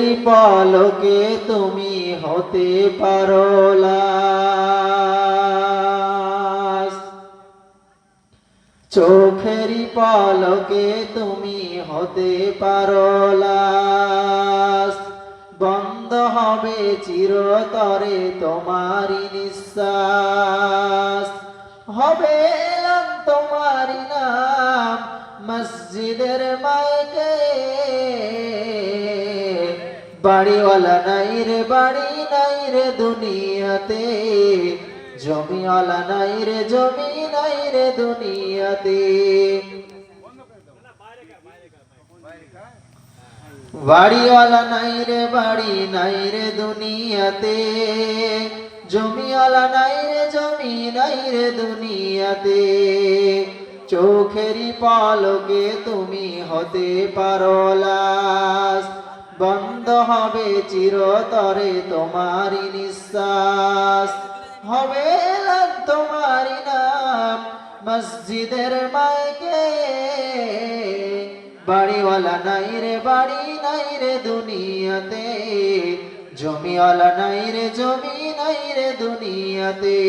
চোখেরই পলকে তুমি হতে পারো লাশ, চোখেরই পলকে তুমি হতে পারো লাশ। বন্ধ হবে চিরতরে তোমারি নিঃশ্বাস, হবে এলান তোমারি নাম মসজিদের মাইকে। বাড়িওয়ালা নাই রে বাড়ি নাই রে দুনিয়াতে, জমিওয়ালা নাই রে জমি নাই রে দুনিয়াতে। বাড়িওয়ালা নাই রে বাড়ি নাই রে দুনিয়াতে, জমিওয়ালা নাই রে জমি নাই রে দুনিয়াতে। চোখেরই পলকে তুমি হতে পারো লাশ, বন্ধ হবে চিরতরে তোমারি নিঃশ্বাস, হবে এলান তোমারি নাম মসজিদের মাইকে। বাড়িওয়ালা নাই রে বাড়ি নাই রে দুনিয়াতে, জমিওয়ালা নাই রে জমি নাই রে দুনিয়াতে।